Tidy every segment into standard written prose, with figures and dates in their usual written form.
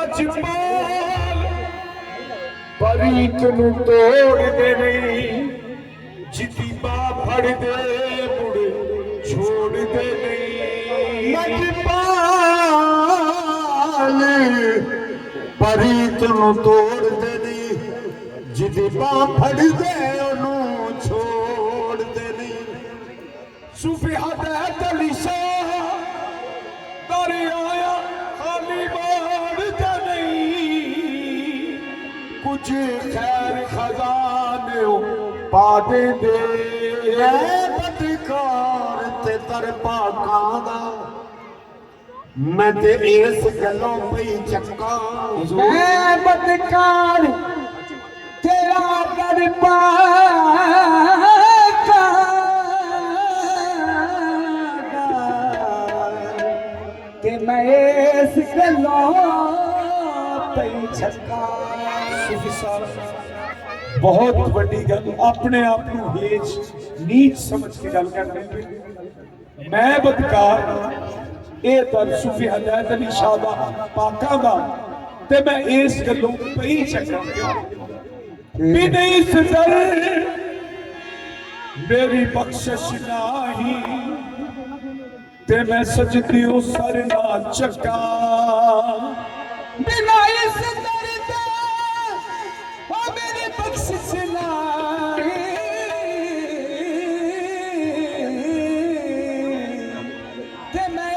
लजपाल परीत नूं तोड़दे नहीं जिदी बाह फड़दे मुड़ छोड़दे नहीं लजपाल परीत नूं तोड़दे नहीं जिदी बाह फड़दे ओनूं छोड़दे नहीं सूफी हदैत अली शाह दर आया खाली बाड़दे नहीं कुछ खैर खजाने पा दे बदकार ते दर पाकां दा मैं ते इस गलों पई चक्का बदकार तेरा दर पाकां कि मैं इस गलों पई चक्का बहुत बड़ी गल अपने आप को हेज नीच समझ के गल कर रहे मैं बदकार ये दर सूफी हदैत अली शाह दा पाकां दा ते मैं इस गलों पई चक्का बिन इस दर मेरी बख्शिश नाही ते मैं सजदी ओ सर ना चक्का बिना इस दर दा ओ मेरी बख्शिश नाही ते मैं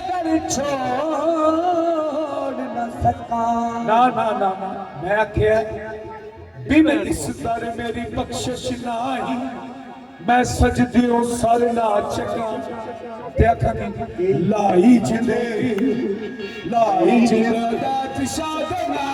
दर छोड़ ना सका ना ना ना ना मैं आख्या बिन इस दर मेरी बख्शिश नाही मैं सजदी ओ सर ना चक्का लाई जिले साधना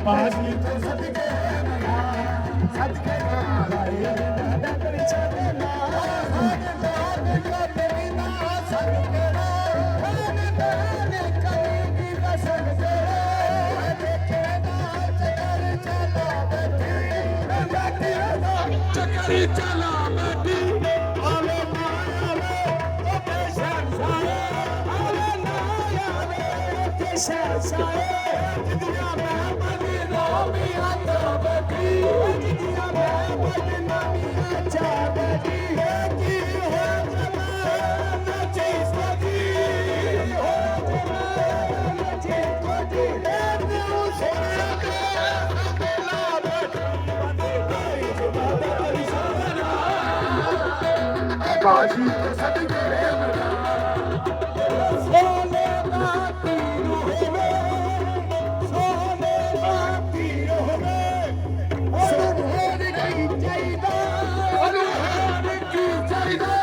बाजी तो सदके सदके डगरी चलना दान कतरी ना सदके दान करेगी बसन से देखे ना चकर चला बैठी चकरी चला बैठी आले माया ओ बेशन साए आले नाया बेशन साए दुनिया में मदीना में आता बैठी दुनिया में मदीना में अच्छा बैठी की हो जमाना चीज बदी हो जमाना चीज बदी तू सोना के अकेला बैठी बाजी तो सदके सोने बाती होवे सोने बाती होवे सोहर की चाहिदा सोहर की चाहिदा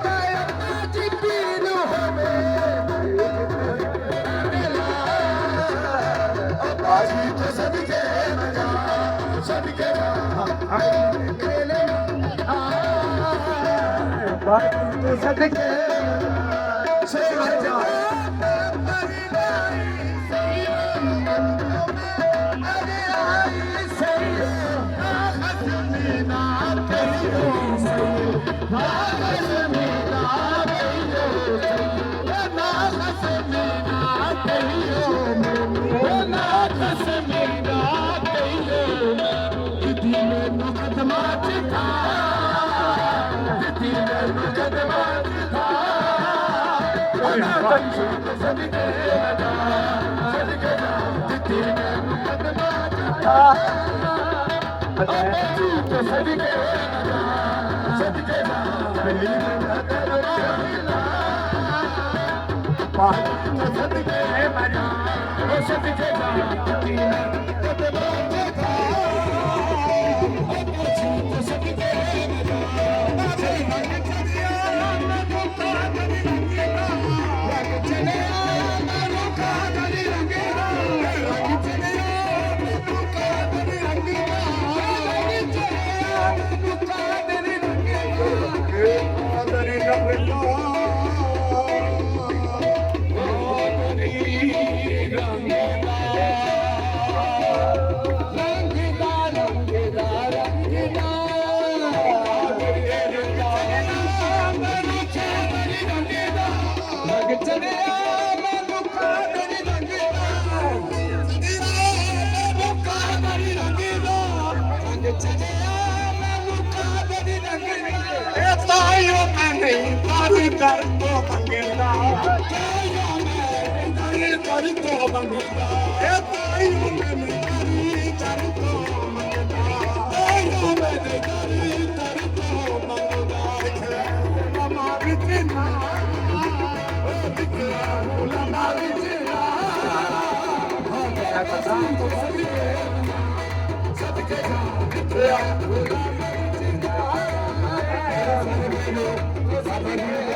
कायना जी पीर होवे बाजी तो सदके सदके बाजी तो सदके Yeah.